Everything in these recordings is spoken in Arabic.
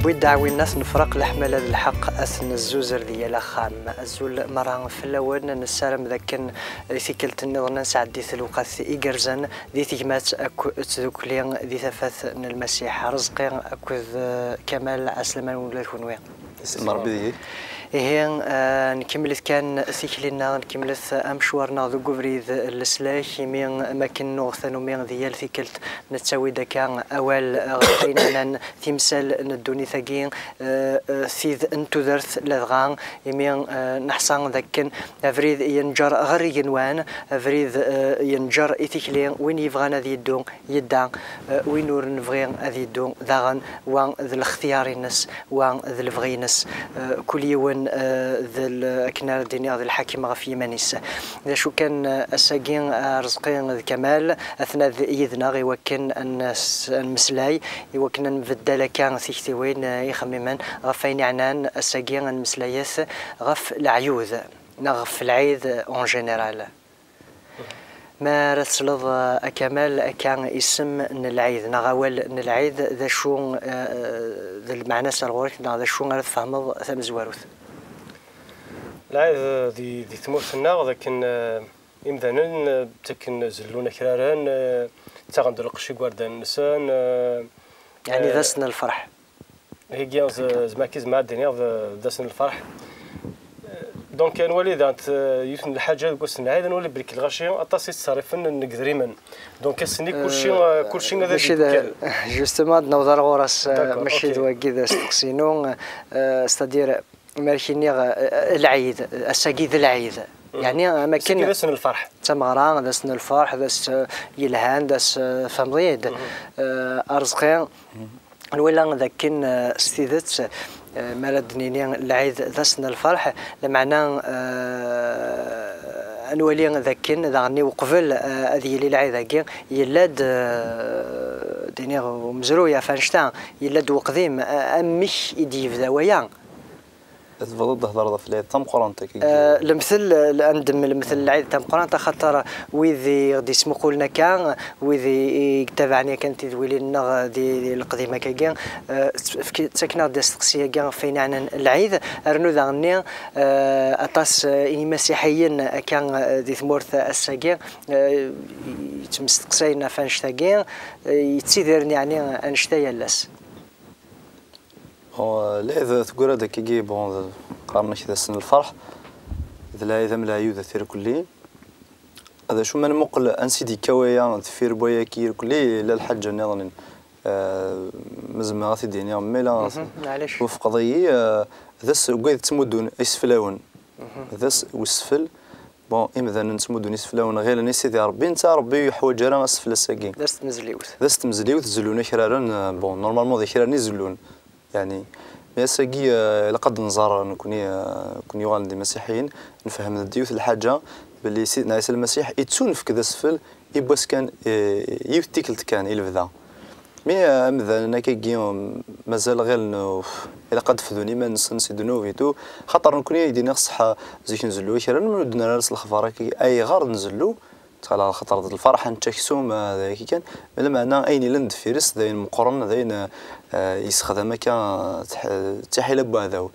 ويدعوي الناس نفرق لحمل الحق أثن الزوزر ديال خام الزول مرة في الأول نسالم ذاك ثيكلت النظر نسعد ديث الوقت إيجرزن دي تجمات أكو تذكلين دي ثفث المسيح رزقين أكو كمال أسلمان ولا ثنوين مربي هي نكملت كان ثيكلنا نكملت أمشوارنا ذو قبريد السلاح من مكان نغثن ومن ديال ثيكلت نتساوي دكان أول غطينا تمثال ندوني ثقين ثيذ انتو درث لذغان يمين نحصان ذاكن أفريد ينجر غري ينوان أفريد ينجر إثيكلين وين يفغان ذي الدون يدان وين نور نفغين ذي الدون ذاغن وان ذي الاختيار الناس وان ذي الفغينس كل يوم ذا كنا الدنيا ذا الحاكم غفي منيس إذا شو كان الساقين رزقين الكمال أثناء يذنا غيوكن الناس المسلاي يوكن نبدل كان ثيختي وين يخممن غفين عنان الساقين المسلايث غف العيوذ نغف العيد اون جينيرال ما رسلض كمال كان اسم العيد نغاول العيد ذا شو ذا المعنى سرغورك ذا شو غير فهمض ثم زواروث العيد ذي ثموثنا لكن إمذانا تكن زلونا كراران تغندر قشي قواردان نسان يعني ذا سن الفرح هي جيانز زماكيز مع الدنيا ذا سن الفرح دونك نولي ذات يوثن الحاجة قوسن العيد نولي بريك الغاشي أطاسي تصرفن نقدريمن دونك السني كلشي هذا ماشي جوستومون نوضر غورس ماشي ذو كذا استقسينو ستادير ماركيني العيد الساقيد العيد يعني اماكن ذا سن الفرح تمغران ذا سن الفرح ذا يلهان ذا فمضيد ارزقين الولا ذاكن استيدت مالدنيني العيد ذا سن الفرح لمعنى نولي ذاكن ذاني وقبل هذه العيد هكا يلاد ديني ومزرويا فانشتان يلاد وقديم امش يديف ذاويا تفضل تهضر في العيد تم قرانتك المثل عندهم المثل العيد تم قرانت خاطر ويذي غادي يسمو قولنا كان ويذي تابعني كانت تولي لنا دي القديمه كان ساكنه دي السقسيه كان فين عن العيد رنو ذاني اطاس مسيحيين كان دي ثمورث الساكين يتمستقسينا فانشتاكين يتسيدرن يعني انشتايا لاس العيد تقول هذاك يجي بون قارنا كذا سن الفرح إذا العيد من العيوذ ثير كلي هذا شو من مقل أنسيدي كويا ثير بويا كير كلي لا الحاجة نظن مزمات الدنيا ميلا وفي قضية ذس وقيد تمدون يسفلون ذس وسفل بون إمذا نتمدون يسفلون غير نسيدي ربي نتا ربي يحوج جرا أسفل الساقين ذس تمزليوث زلون خيرا بون نورمالمون ذي خيرا يزلون يعني ميساقي لقد نزار نكوني يوغان دي مسيحيين نفهم الديوث الحاجة باللي سيدنا عيسى المسيح يتسون في كذا سفل يبوس كان يفتيكلت كان يلفذا مي مثلا انا كيجي مازال غير انه الا قد فذوني ما نسيدونو فيتو خاطر نكون يدينا الصحه زيك نزلو كيرا ندنا راس الخبار اي غار نزلو على خاطر الفرح نتشكسوم هذا كي كان بلا معنى اين لند فيرس ذاين مقرن ذاين يستخدم كان تحيل بهذا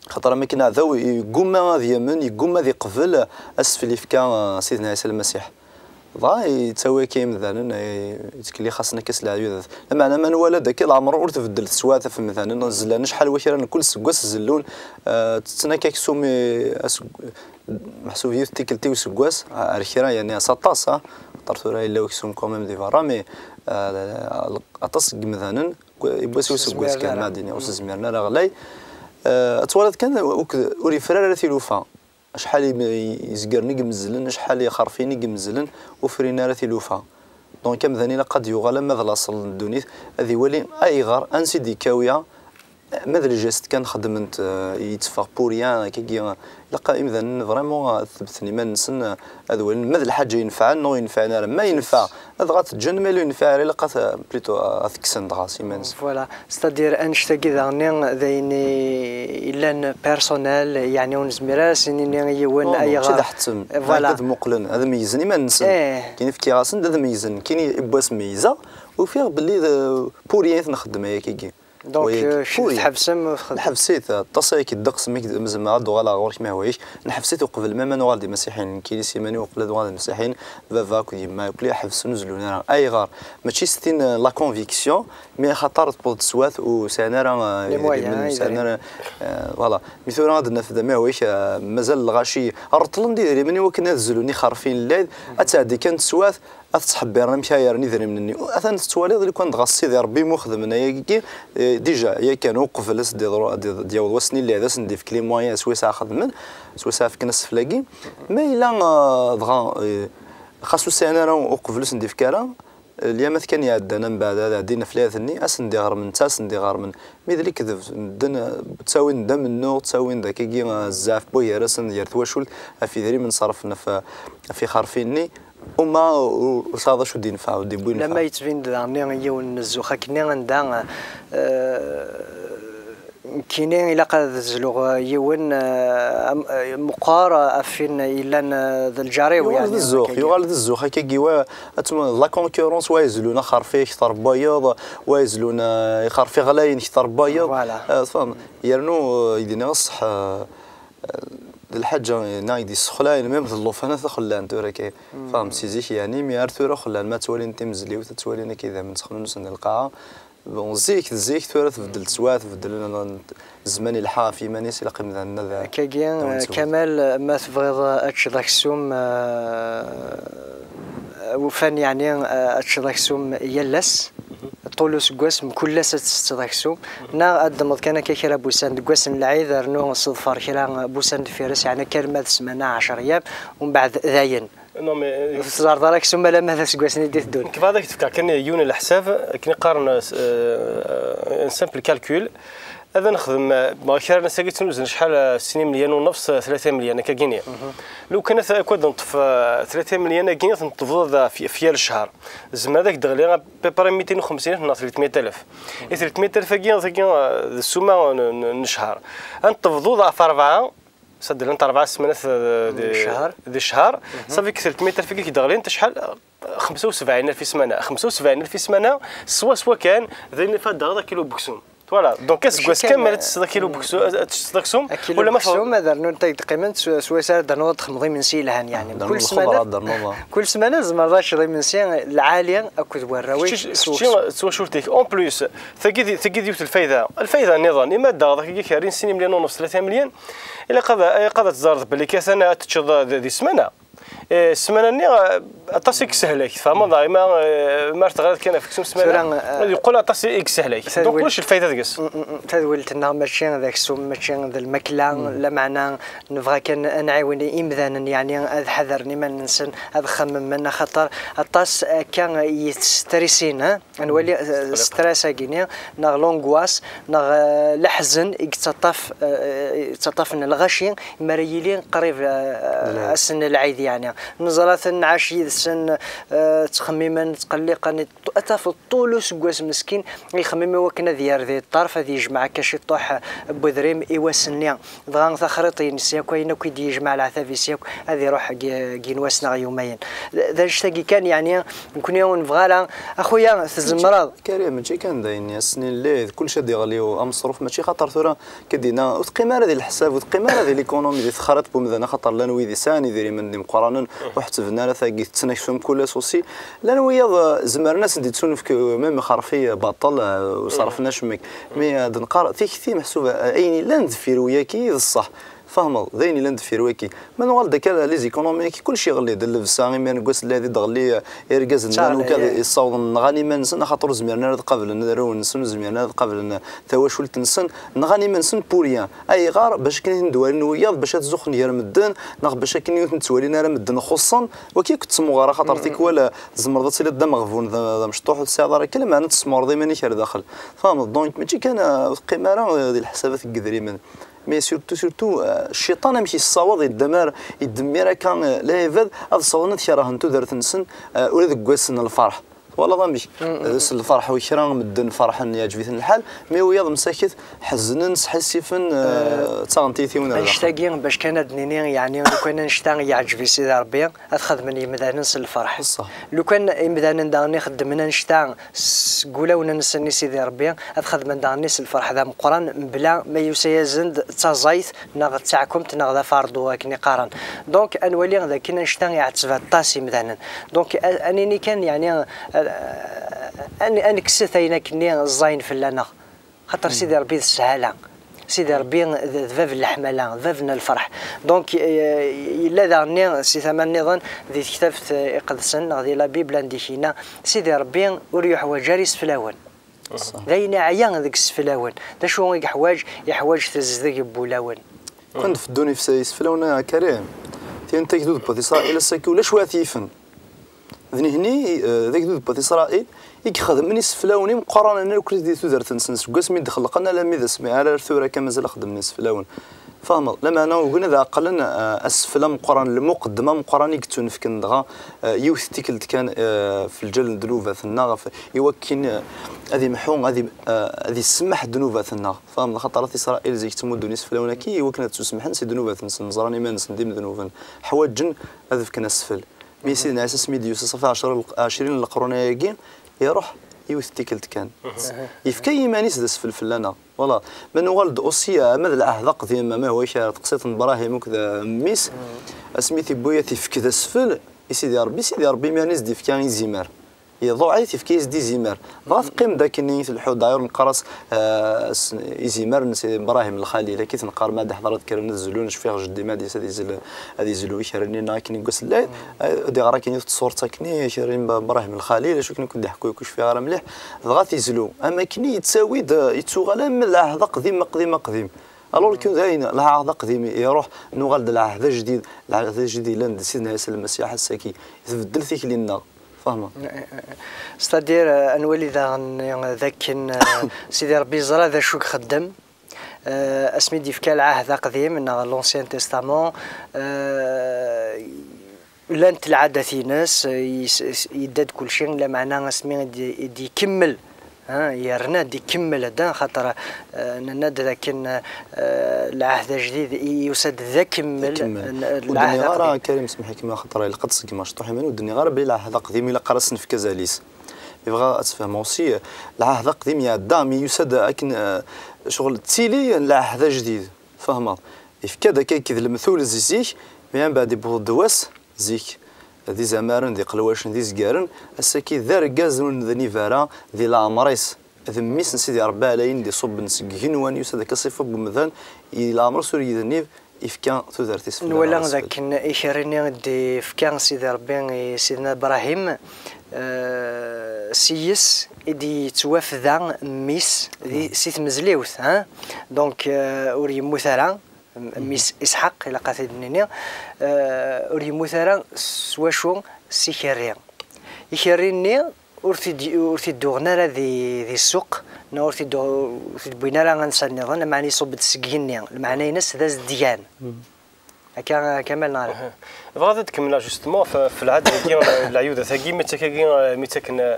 خاطر ما كنا ذو يقوم هذه من يقوم هذه قبل اسفل كان سيدنا عيسى المسيح ضا يتسوي كي مثلا يتكلي خاصنا كاس العيوذ لما انا من ولد كي العمر ور تبدل السواثه في مثلا نزلنا شحال واخيرا كل سكواس زلون تسنا كيكسومي محسوب يفتيكلتي وسكواس اخيرا يعني سطاس طرتو راي لو كسوم كوميم دي فارا مي اطس مثلا يبوسو سكواس كان ماديني وسزميرنا لا غلاي اتولد كان وري فراره ثلوفا شحال يزقرني قمزلن شحال يخرفيني قمزلن وفرينا راه لوفا دونك مثلا قد يغلى ماذا الاصل الدونيث هذه ولي اي غار انسيدي كاويه ماذا الجست كان خدمت يتفاق بوريان كي لقى مثلا فريمون ثبتني ما نسن هذا ماذا الحاجه ينفع نو ينفعنا ما ينفع هذا غتجن مالو ينفع لقى بليتو اثكسن دغاسي مانس فوالا ستادير انشتاكي ذاني ذيني الا بيرسونيل يعني ونزميراس اني يون اي غا فوالا هذا مقلن هذا ميزني ما نسن كاين في كيراسن هذا ميزن كاين يبواس ميزه وفيه باللي بوريان نخدم هيك كي دونك تحبسم نحبسيت التصايك الدقس مزما غادو غالا غورك ما هويش نحبسيت قبل ما نوال دي مسيحيين كيلي سيماني وقبل دوال المسيحيين فافا كو ما كل حبس نزلونا اي غار ماشي ستين لا كونفيكسيون مي خاطر تبوض سوات وسانا راه سانا فوالا مثلا غادي نفذ ما هويش مازال الغاشي رطلن ديري مني وكنا نزلوني خارفين الليل اتعدي كانت سوات أتصحب راه مشاير نذري مني أثناء التواليد اللي كنت غصي ذي ربي مخدم أنا ديجا يا كان وقف لس ديال وسني اللي هذا سندي في كلي موان سويسا خدمن سويسا في كنس فلاقي ما إلا دغا خاصو سنة راه وقف لس ندي في كارا اليوم كان يعدنا من بعد هذا عدينا في ثني أسندي غار من تاسندي غار من ميدلي كذب ندن تساوي ندم النور تساوي ذاك كي زاف بويا راسن ديال تواشل في ذري من صرفنا في خارفيني وما وصاد شو دين فاو دي بوين لما يتفين داني يون الزوخه كني غندا كاينين الا قاد زلو يون مقار افين الا ذا الجاريو يعني الزوخ يغال الزوخ كيوا لا كونكورونس وايزلونا خرفي اكثر بياض وايزلونا يخرفي غلاين اكثر بياض فهم يرنو يدينا الصح الحاجه نايدي السخلاين ميم اللوفانه خلان تورك فهم سيزيك يعني ميار تورا خلان ما تولي انت مزلي وتتولينا كذا من تخلو نسن القاعه بون زيك تورا تبدل سوات تبدل الزمان الحافي مانيس لا قيم ذا كاين كمال ما تبغيض اتشداكسوم وفن يعني اتشداكسوم يلس طولوس قسم كل ستستضاكسو نا أدمض كان كيكرا بوسان قسم العيد رنو صدفار كرا بوسان فيرس يعني كلمة سمنا 10 أيام ومن بعد ذاين نعم صار دارك ثم لا ماذا سقسني ديت دون كيف هذاك تفكر كان يون الحساب كني قارن ان سامبل كالكول هذا نخدم ما كان انا ساقيت نوزن شحال سنين مليون ونص 3 مليون كغينيا لو كانت كود نطف 3 مليون غينيا تنطفض في الشهر زعما هذاك دغلي بيبري 250 ناصر 300000 300000 غينيا السومه نشهر نطفضوا ضعف 4 صدق انت 4 سمانات دي الشهر صافي 300000 كي دغلي انت شحال 75000 في سمانه 75000 في سمانه سوا كان ذي فات هذا كيلو بكسوم فوالا دونك كاس كامل تصدق كيلو بكسوم ولا ما بكسوم هذا نو تقريبا سويسار درنو تخمضي من سيلهان يعني كل سمانه زعما شري من سي العاليه اكو وراوي سوا شورتيك اون بليس ثقي ديوت الفايده النظام اما داك كارين سنين مليون ونص 3 مليون الا قضى تزارد باللي كاس انا تشض دي سمانه السمانه ني اطاسيك سهله فما دائما ما تغير كان في كسوم سمانه يقول اطاسيك سهله دونك واش الفايده تقص تدولت لنا ماشي هذاك السوم ماشي ذا الماكله لا معنى نبغى كان نعاون امذانا يعني هذا حذرني ما ننسى هذا خمم منا خطر الطاس كان يستريسين نولي ستريس كينيا نغ لونغواس نغ الحزن يتطف الغشي مريلين قريب السن العيد يعني نزرات عاشي السن تخميما تقلقا اتف طول سكواس مسكين يخمم وكنا ديار ذي الطرف هذه يجمع كاشي طوح بودريم ايوا سنيا دغان خريطين سياكو اين كي يجمع العثافي سياكو هذه يروح كينواسنا يومين ذا اشتاقي كان يعني نكون يوم فغالا اخويا تزمرض كريم ماشي كان داين السنين اللي كلشي ديغليو مصروف ماشي خاطر ثورا كدينا وتقيمه هذه الحساب وتقيمه هذه ليكونومي اللي تخرط بومذنا خاطر لا نوي ثاني ديري من دي مقارنه وحتفنا لا ثاقي تناكسهم كل سوسي لا نويا زمرنا سديتون في ميم خرفيه باطل وصرفنا شمك مي نقرا في محسوبه عيني لا ندفير وياكي الصح فهم ذيني لاند فيرويكي من والد كذا لي زيكونوميك كل شيء غلي دل في ساغي ما نقص الذي دغلي يرقز وكذا يصاوض غاني ما نسن خاطر زمرنا قبل نرو نسن زمرنا قبل تواشل تنسن نغاني ما نسن بوريان اي غار باش كاين دوالين وياض باش تزخ نير مدن نغ باش كاين نتوالينا راه مدن خصوصا وكي كنت تسمو خاطر تيك ولا زمرضات سيل الدم غفون مشطوح السياره كلمه انا تسمر ديما نيكر داخل فهم دونك ماشي كان قماره ديال الحسابات الكذري من مي سورتو الشيطان ماشي الصواد الدمار يدمر كان لا يفاد هذا الصوانات راه انتو درت نسن ولا ذك الفرح والله ضمي الفرح ويكرا مدن فرحا يعجبثن الحال مي وياض مساكت حزنن حسيفن تغنتيثي ونا نشتاقي باش كان دنيني يعني لو كان نشتاق يعجبي سيدي ربي اخدمني مثلا الفرح صح لو كان مثلا داني خدمنا نشتاق قولا نسني سيدي ربي اخدم داني الفرح ذا مقران بلا ما يسيزند تزايت ناغ تاعكم تناغ فاردو كني قارن دونك انولي ذاك نشتاق يعتبر طاسي مثلا دونك انني كان يعني أنا كسيت أين كني الزين في اللنا خاطر سيدي ربي السهالة سيدي ربي ذباب الحملة ذبابنا الفرح دونك إلا دارني سي ثمن نظن ذي كتابت يقدسن غادي لا بيبل عندي هنا سيدي ربي وريح وجاريس فلاون ذاين عيان ذاك السفلاون دا شو يحواج تزدق بولاون كنت في الدوني في سايس فلاون كريم تين تكدود بوتي إسرائيل السكي ولا شويه ثيفن ذني هني ذاك دود بوتي إسرائيل يخدم مني سفلاوني مقارنه انا كنت دي تودر تنسنس قسمي دخلقنا لا ميذا سمي على الثوره كما مازال خدم ناس فلاون فاهم لما انا وقلنا ذا اقلنا اسفلا مقارنه المقدمه مقارنه كنت في كندغا يوث تيكلت كان في الجل دنوفا ثنا يوكين هذه محون هذه السمح دنوفا ثنا فاهم خاطر اسرائيل زي تمود ناس فلاونا كي وكنت تسمح نسي دنوفا ثنا نزراني ما نديم ذنوبا حواجن هذا كنا اسفل مي سيدنا اساس ميديوس صفا 20 القرون ياكين يروح يوث تيكلت كان يفكي مانيس داس في الفلانه والله من والد اوسيا ماذا العهد قديم ما هو تقسيط براهيم وكذا ميس اسميتي بويا تيفك ذا سفل سيدي ربي مانيس دي فكان يزيمر يضوعي تيفكيز دي زيمر ضاف قيم ذاك النيت الحوض داير نقرص يزيمر نسي براهيم الخليل كي تنقار ما حضرت كرن الزلون شفيغ جدي ما دي هذه زلوي شرني ناكني نقص لا دي غرا كاين صورتك كني شرين براهيم الخليل شو كنا نحكوا كوش فيها راه مليح ضغط يزلو اما كني يتساوي يتسوغ من العهد قديم الور كون زين العهد قديم يروح نغلد العهد جديد لاند سيدنا عيسى المسيح الساكي يتبدل فيك لنا فاهمه ستادير انولي ذاك سيدي ربي زرا ذا شو خدم اسمي ديفكا العهد قديم من لونسيان تيستامون لانت العادة ناس يداد كل شيء لا معناه اسمي دي يكمل يرنا دي كمل هذا خاطر ناد لكن العهد الجديد يسد ذا كمل العهد راه كريم اسمح كيما خاطر القدس كيما شطوح من والدنيا غير بلا العهد قديم الا قرصن في كازاليس يبغى تفهم اوسي العهد قديم يا دامي يسد لكن شغل تيلي العهد جديد فاهمه كذا كيكذ المثول زيك من بعد يبغوا دواس زيك ذي زمارن ذي قلواشن ذي زقارن السكي ذا رقازون ذي نيفارا ذي لامريس ذي ميس نسيدي ربا علين ذي صب نسقين وان يسد كصفة بمثان الامر سوري ذي نيف إفكان تودرتي سفلا ولا ذاك إشاريني دي إفكان سيدي ربي سيدنا إبراهيم سيس إدي توافذا ميس ذي سيت مزليوث دونك أوري مثلا ميس إسحاق إلى قاتل النينيا أوري مثلا سواشو سيكريا يكريني أورتي دوغنا ذي السوق نورتي بينا راه غنسالني ظن معني صوب تسقيني المعنى ناس ذا الديان هكا كمال نعرف بغيت تكمل جوستمون في العاده كي العيوده ثاقي متكن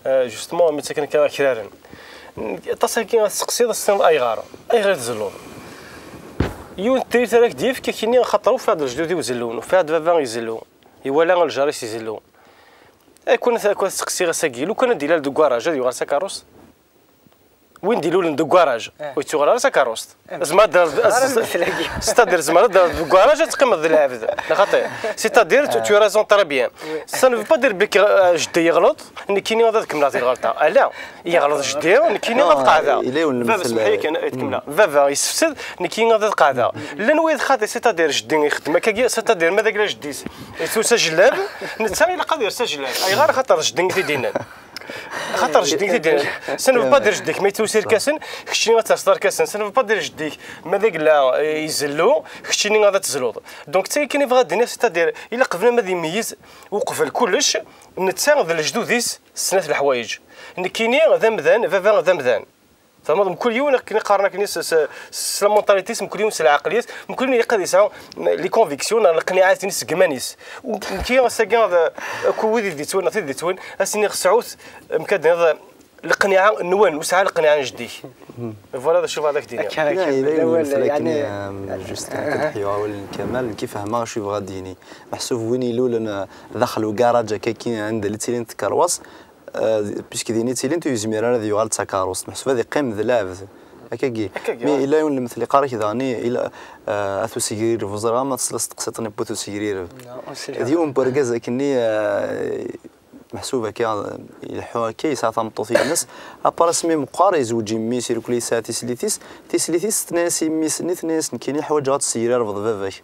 جوستمون متكن كرارن تصاكي تسقسي السن اي غير تزلون يون تير تراك ديف كيني خطروا في هذا الجدود يزلون وفي هذا بابا يزلون يولا الجاريس يزلون كون تسقسي غساكي لو كان ديال دو كراج ديال ساكاروس وين ديلو لندو كراج ويتوغ راسا كاروست زعما ستادير زعما كراج تقمض العبد لا خاطر سيتادير تو رازون تري بيان سا نو با دير بك جدي يغلط ان كاينين غادا تكمل هذه الغلطه لا يغلط جدي ان كاينين غادا قاعده فافا سمحي كان تكمل فافا يسفسد ان كاينين غادا قاعده لا نويد خاطر سيتادير جدي يخدم كا سيتادير ماذا قال جدي سجلاب نتا الى قادر سجلاب اي غير خاطر جدي تيدينا خاطر جديك تدير سنو با دير جديك ما يتوسير كاسن خشيني غتصدر كاسن سنو با دير جديك ماذا لا يزلو خشيني غادا تزلوض دونك حتى كاين يبغى الدنيا سيتادير الا قبل ما يميز وقفل كلش نتا ذا الجدوديس سنات الحوايج ان كاينين ذا مذان فافا ذا مذان فما كل يوم كنا قارنا كنيس سلامونتاليتيس كل يوم العقليات كل يوم يقدر يسعى لي كونفيكسيون القناعات نيس كمانيس وكي ساكان كويدي ديتون ديتون اسني خصعوت مكاد هذا القناعه النوان وسعى القناعه جدي فوالا شوف هذاك دينا يعني جوست كنحيوا الكمال كيف ما شوف غاديني محسوب وين يلول دخلوا كراج كاين عند لتيلين تكرواس بيسك ديني تيلين تو يزمير هذا يغال تكاروس محسوب هذه قيم ذلاب هكاكي مي الا يون مثل قارك داني الى اثو سيغير فوزرا ما تصلص تقسطني بوتو سيغير اليوم بركز كني محسوبه كي الحوا كي ساعه مطوطي الناس ابرسمي مقاري زوجي مي سيركلي ساتي سليتيس تناسي ميس نيثنيس كاين حوايج غاتسير رفض فافاك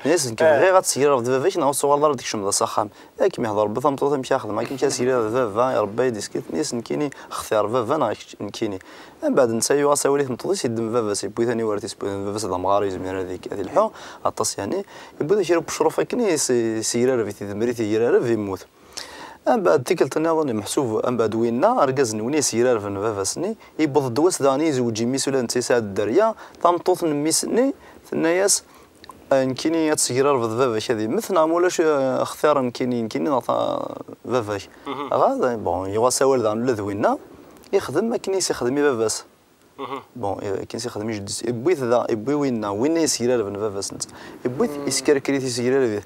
ناس كيف غير غاتسير رفض فافاك ناو صغار ديك شمضه سخام كيما يهضر بثم مطوطي مشي ياخذ ما كاين كاسير فافا يا ربي ديسكيت ناس كايني اختيار فافا كايني من بعد نسى يواسا وليت مطوطي سيدم فافا سي بوي ثاني ورتي فافا هذا مغاري زمير هذيك هذه الحوا اطاس يعني يبدا يشرب بشروفه كني سيرار في تدمريتي يرار في يموت أم بعد تيكلت ناظني محسوب أم بعد وينا أرجزني وني سيرار في نفافسني يبض دواس داني زوجي ميسولا نتساعد الدريا طمطوط نميسني ثناياس نكيني تسيرار في ذفافاش هذه مثل عمولاش اختيار نكيني نعطى ذفافاش هذا بون يواسا والد عن لذوينا يخدم ما كنيس يخدم يفافاس بون كنيس يخدم يجد يبويث ذا يبوي وين يسيرار في نفافاس يبويث يسكر كريتي سيرار فيه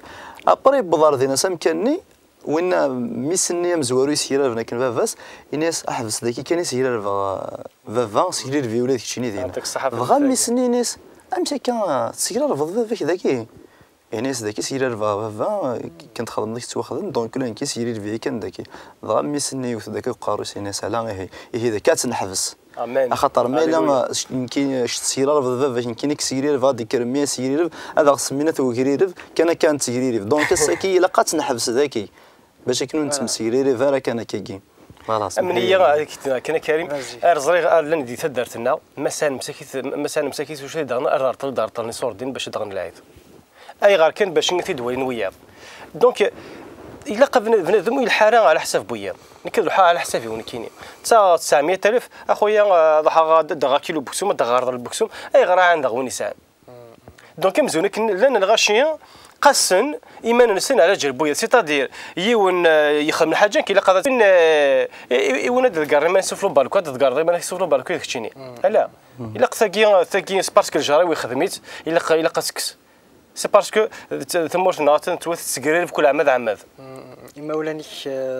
أبري بضار ذينا سامكني وين ميسني مزورو يسيرار لكن فافاس الناس احبس ذاك كان يسيرار فافا سيرار في ولاد كشيني دينا بغا ميسني ناس امشي كان سيرار فافا ذاك الناس ذاك سيرار فافا كنت خدم ذاك تواخدم دونك كلن كي سيرار في كان ذاك بغا ميسني وذاك قاروس الناس على هي ذاك كاتنحبس خاطر ما لا يمكن سيرار فافا يمكن سيرار فادي كرميه سيرار هذا سمينا توكرير كان سيرار دونك السكي لقات نحبس ذاك باش كنو نتمسيري فارا كان كيكي خلاص من هي كان كريم ارزري لن دي تدارتنا مسان مساكيت واش دارنا ارطل دارطل نصور دين باش دغن العيد اي غير كان باش نتي دوين وياه دونك الا بنادم الحاره على حساب بويا نكذب على حسابي ونكيني تا 900000 اخويا ضحى دغا كيلو بوكسوم دغا البوكسوم اي غير عندها غوني ساعه دونك مزونك لان الغاشيه قسن ايمان نسن على جربويا سيتادير يون يخدم حاجه كي لقى يون دغار ما يسفلو بالكو دغار ما يسفلو بالكو داكشيني لا الا ثاكي باسكو الجاري ويخدميت الا قاسكس سي باسكو ثموش ناطن توث تسكرير في كل عماد اما ولانيك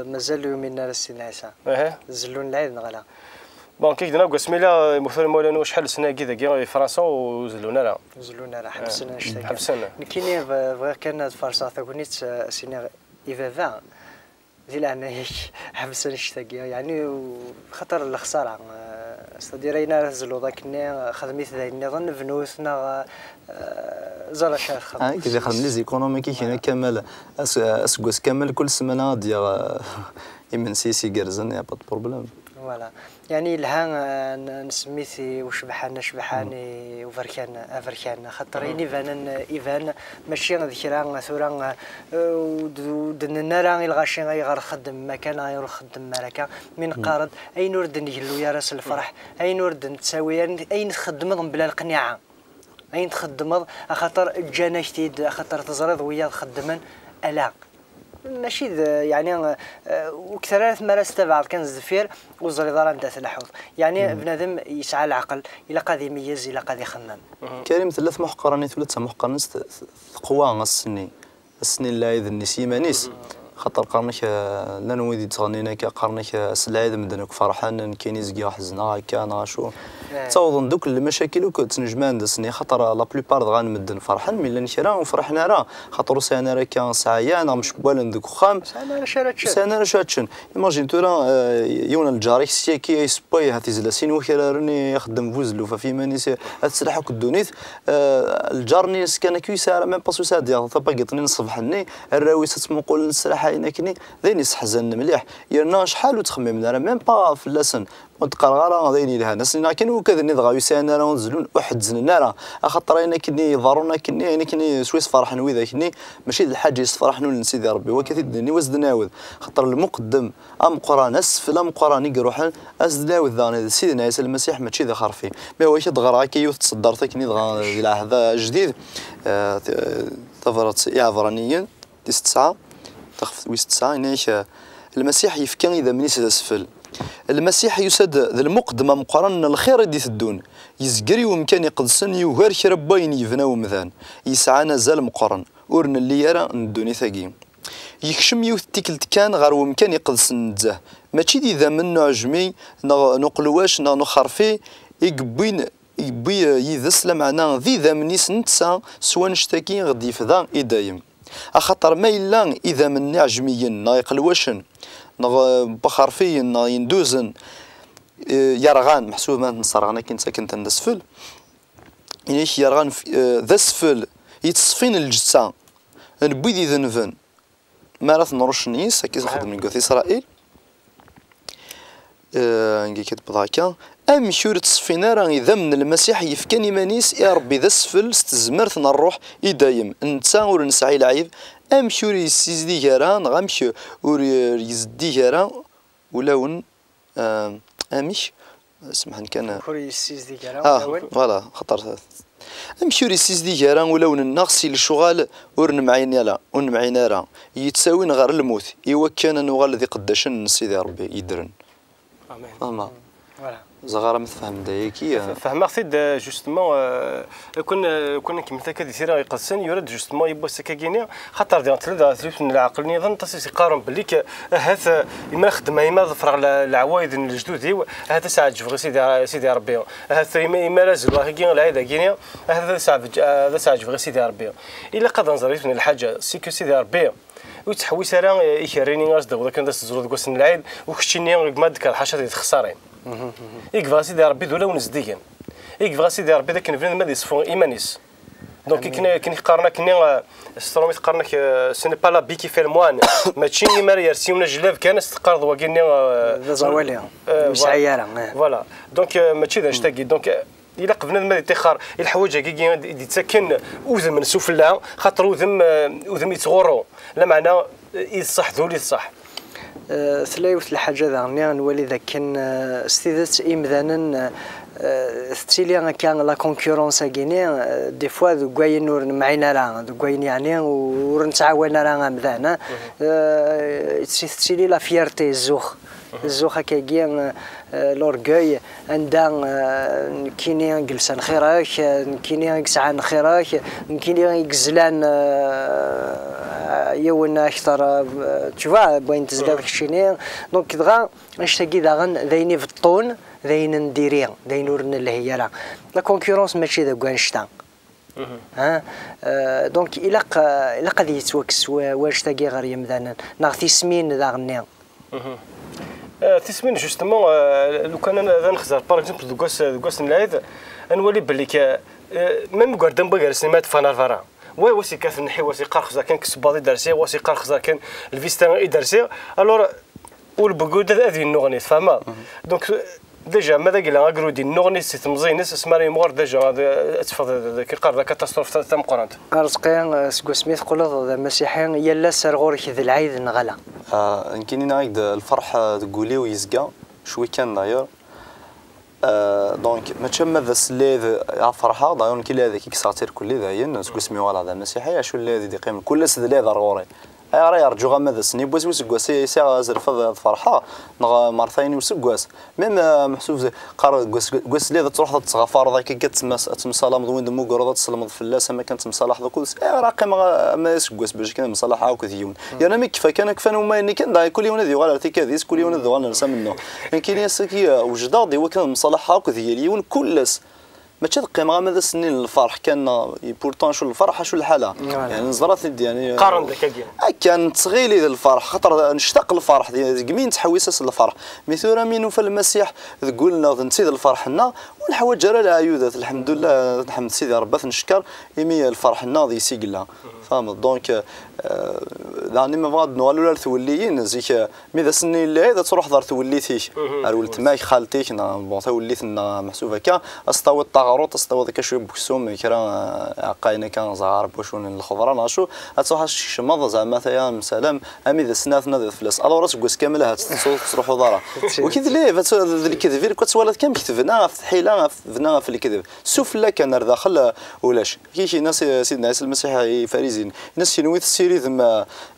مازال يومنا السنه عيسى زلون العيد نغلا بون كي درنا قسميلا مثلا مولانا شحال سنه كي فرنسا وزلونا لا حبسنا كاينين فغير كان فرنسا ثاكونيت سيني ايفافا ديال انا حبسنا الشتاقيه يعني خطر الخساره استديرينا زلو ذاك خدميت ذا نظن فنوسنا زال شاف خدمه كي خدم لي زيكونوميكي كاين كامل اسكوس كامل كل سمانه ديال يمن سيسي كرزن يا با بروبليم فوالا يعني لها نسميتي وشبحاني وفركان خاطر إيفان ماشي ذكرى ثورة ودننا راه الغاشي غير خدم مكان غير خدم ملكة من قارد أي نورد نجلو يا راس الفرح أي نورد نتساوي أي نخدم بلا القناعة أي نخدم خاطر جانا جديد خاطر تزرد ويا خدما ألا ماشي يعني وكثرات مرات استبعد كان الزفير وزري دار عندها الحوض يعني بنادم يسعى العقل الى قاضي يميز الى قاضي يخمم كريم ثلاث محقراني ثلاث محقراني قوا السني لا اذن نسيمانيس خاطر قرنك لا نويدي تغنينا كقرنك سلايد مدنك فرحان كاينيز كاع حزنا كان شو تصاوضن دوك المشاكل وكتنجمان دسني خاطر لا بلوبار غنمدن فرحان ملي نشرا وفرحنا راه خاطر سانا راه كان ساعيه انا مش قبال ندك خام سانا شاتشن ايماجين ترى يونا الجاري سيكي يسباي هاتي زلاسين وكرارني يخدم فوزلو ففي مانيس تسلحك الدونيت الجارني كان كيسار ميم باسو سا ديال طبقتني نصبحني الراوي تتمقول نسرح نكني ذيني سحزن مليح يرنا شحال وتخممنا راه ميم با فلاسن وتقرا غير لها ناس لكن وكذا نضغى يسانا راه نزلون واحد زننا راه خاطر انا كني ضرونا كني انا كني شويه فرح نوي كني ماشي الحاجه يصفرح نول نسيدي ربي وكثير وزد ناوذ خاطر المقدم ام قران اسفل ام قران يروح ازد ناوذ ذا سيدنا عيسى المسيح ماشي ذا خرفي ما هو يدغر هكا يوث تصدرت كني دغى الى هذا جديد تفرت عبرانيا 9 تخف 9 نيش المسيح يفكر اذا منيس اسفل المسيح يسد ذا المقدمة مقارنة الخير دي الدون يزقري ومكان يقدسن يوهر كرباين يفنا ومذان يسعى زال مقارن ورن اللي يرى الدوني ثقيم يكشم يوث تيكلت كان غير ومكان يقدسن نتزاه ماشي دي ذا منو عجمي نقلواش نخرفي يقبين يذسل معنا ذي ذا منيس نتسا سوا نشتكي غدي يفذا إدايم أخطر ما إلا إذا من عجميين نايقلواشن بخرفيين يندوزن يرغان محسوب ما نصرغنا كي ساكنت عند السفل ينيش يرغان ذا السفل يتصفين الجسا نبوذي ذنفن ما راث نرش نيس هكا نخدم من قوث إسرائيل نجي كتب ذاكا أم شور تصفينا راه إذا من المسيح يفكاني مانيس يا ربي ذا السفل استزمرت نروح يدايم نتا ور نسعي العيب أم شور يسيزدي جاران غامش ور يزدي جاران ولون أمش سمحني كان شور يسيزدي جاران فوالا خطر أم شور يسيزدي جاران ولون النقصي للشغال ور نمعينا لا ونمعينا راه يتساوين غير الموت يوكان نوغال ذي قداشن سيدي ربي يدرن امين زغاره متفهم دايكي فهمت سيد جوستمون كنا كيما هكا دير يقدسن يرد جوستمون يبوا سكاكيني خاطر ديال ثلاث من العقل نظن تصير يقارن باللي هذا ما خدم ما فرغ العوايد الجدود هذا ساعه جفغ سيدي ربي هذا ما لازم هكا العيد كينيا هذا ساعه جفغ سيدي ربي الا قد نظريت من الحاجه سيكو سيدي ربي وتحويس راه يكريني غاز ولا كان داس الزرود كوسن العيد وكشتيني ما ديك الحاجه ديال خسارين يكفى سيدي ربي دولا ونزديكن يكفى سيدي ربي داك الفيلم ما يصفون ايمانيس دونك كي قارنا كني ستروميت قارنا سي با لا بي كي في الموان ماشي ما يرسيونا جلاف كان استقرض وكني زواليا مش عياله فوالا دونك ماشي ذا نشتاقي دونك إلا قبلنا ما يتخر الحوايج كي يتسكن وذم من سفلا خاطر وذم يتغورو لا معنى يصح ذولي الصح ثلاث الحاجه ذا نولي ذاك كان استيدت امذانا ستيليا كان لا كونكورونس كيني دي فوا كواين نور معينا راه كواين يعني ورنتعاون راه مذانا ستيلي لا فيرتي الزوخ هكاكيا لورغوي عندها كيني جلسان خيراك كيني كسعان خيراك كيني يكزلان يونا اكثر تشوفا بوين تزلات كشيني دونك دغا نشتاقي داغن ذايني في الطون ذاين نديريا ذاين ورنا اللي هي لا كونكورونس ماشي ذا كوانشتا ها دونك الا قد يتوكس واش تاقي غير يمدانا ناغ تسمين ذا غنيا تسمين جوستمون لو كان انا نخزر باغ اكزومبل دوكاس نلايد نولي باللي ميم قردن بغير سيمات فانا فرا واسي كاف نحي واسي قرخزا كان كسباضي درسي واسي قرخزا كان الفيستان درسي الور والبقود هذه النغني فهمها دونك ديجا ماذا قال اغرودي النغني سي تمزينس اسماري مور ديجا تفضل كي قرر كاتاستروف تم قرانت ارزقيان سكو سميث قولوا المسيحيين يلا سرغورك ذي العيد نغلا يمكن نايد الفرح تقولي ويزقا شوي كان داير دونك ما تشم ذا سليذ فرحه داير كي هذا كي ساتير كل ذاين سكو سمي ولا ذا المسيحيه شو اللي دي قيم كل سد لي ضروري راه يرجو غا ماذا سني بوز وسكواس سي زرف الفرحه نغ مرثين وسكواس ميم محسوب قار كواس لي تروح تغفر ذاك كتمصالح مضوين دمو قرضات تسلم الفلاس ما كانت مصالح ذا كل راه قيمه ما سكواس باش كان مصالح هاك ديون يعني ما كيف كان كفان وما اني كان كل يوم ذي غير تيكاديس كل يوم ذي غير نسى منه كاين ياسكي وجدا دي وكان مصالح هاك دياليون كلس ما تقيم غير ماذا سنين الفرح كان بورتون شو الفرح شو الحاله يعني نزرات يعني قارن ذاك ديال كان تغيلي الفرح خاطر نشتاق الفرح كمين تحويسس الفرح مثورا مين في المسيح تقول لنا نسيد الفرح لنا والحوايج جرى العيودات الحمد لله نحمد سيدي ربي نشكر يمي الفرح لنا ذي سيقلا فهمت دونك يعني ما بغاد نوالو توليين زيك ميذا سنين اللي هذا تروح دار توليتيك ولت ماك خالتيك بون توليت محسوبه كان استوى الطاغروت استوى ذاك شويه بكسوم كرا عقاينا كان زعار بوشون الخضره ناشو اتوحش شمض زعما ثيا مسلام امي ذا سناتنا ذا فلاس الو راس كوس كاملها تروحوا دارا وكذا ليه الكذب كتولد كم كتبنا في حيله فينا في الكذب سوف لا كان داخل ولاش كي شي ناس سيدنا عيسى المسيح فارزين ناس شنويت السيري ثم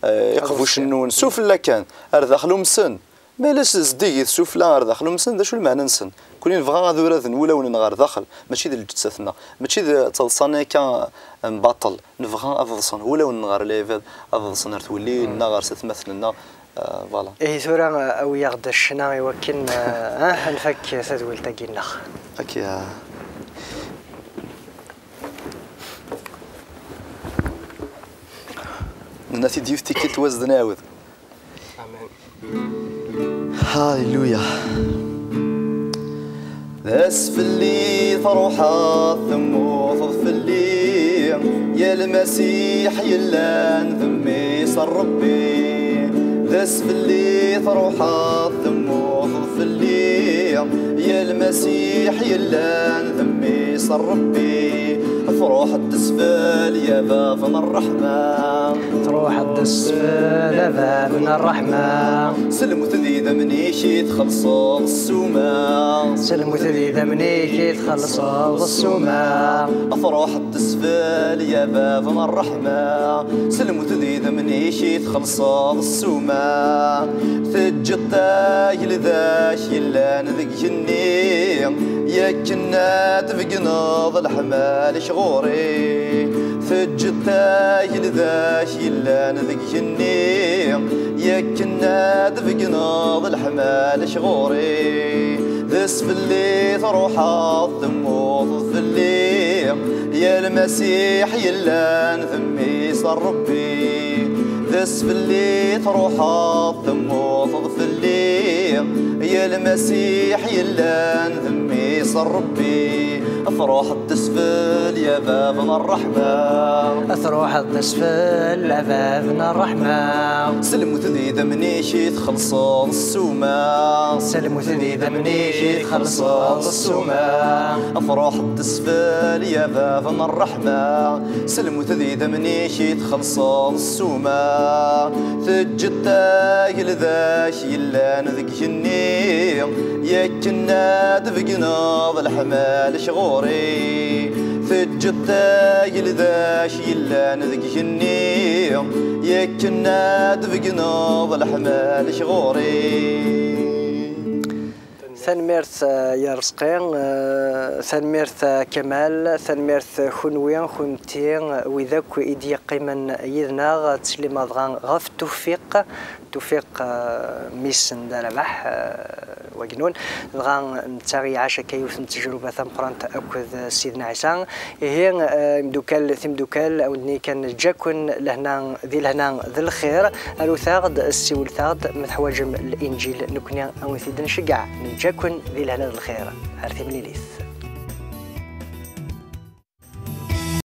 يقفوا شنون سوف لا كان داخلهم مسن ما لاش زديك سوف لا داخلهم مسن ذا شو المعنى نسن كونين نبغى هذو ذن ولا ونغار داخل ماشي ذا الجثثنا ماشي تصلصاني كان مبطل نبغى افضصن ولا ونغار ليفل افضصن تولي نغار ستمثلنا فوالا اي سورة او يغد الشنا يوكن نفك تدويل تاكينا اوكي الناس ديفتي كي توزن عاود امين هاليلويا ذاس في اللي تروحا ثمو في اللي يا المسيح يلا ذمي صر ربي ذاس في اللي تروحا ثمو في اللي يا المسيح يلا ذمي صر ربي تروح الدسفل يا باب من الرحمة تروح الدسفل يا باب من الرحمة سلم وتذيذ منيشي تخلصوا السومة سلم وتذيذ منيشي تخلصوا السومة تروح الدسفل يا باب من الرحمة سلم وتذيذ منيشي تخلصوا السومة ثجتاي لذاك يلا نذق جني يا كنا تفقناض الحمال شغوري ثجتاي لذاك يلا نذق جني يا كنا تفقناض الحمال شغوري ذس في اللي تروح الثموض في اللي يا المسيح يلا نذمي صار ربي ذس في اللي تروح الثموض في اللي يا المسيح يلا نذمي صار ربي أفروح الدسفل يا باب من الرحمة أفروح الدسفل يا باب من الرحمة سلم وتذيذ منيشي تخلصوا السومة سلم وتذيذ منيشي تخلصوا السومة أفروح الدسفل يا باب من الرحمة سلم وتذيذ منيشي تخلصوا السومة ثجتاي لذاك يلا نذق جني يا كنا دفقنا الحمال شغوري ثجتاي لذاك يلا نذق جني يا كنا دفقنا الحمال شغوري ثنميرث يا رزقين ثنميرث كمال ثنميرث خنوين خنتين وذاك إيدي قيمن يذنا تسليم أضغان غف توفيق ميسن داربح وجنون غان نتاغي عاشا كيوث تجربة ثمقرانت أكوذ سيدنا عيسى هي مدوكال ثم دوكال أو ني كان جاكن لهنا ذي الخير الوثاغد السيول ثاغد متحوجم الإنجيل نكون أو ثيدن شجع جاكن ذي لهنا الخير عرفتي من ليث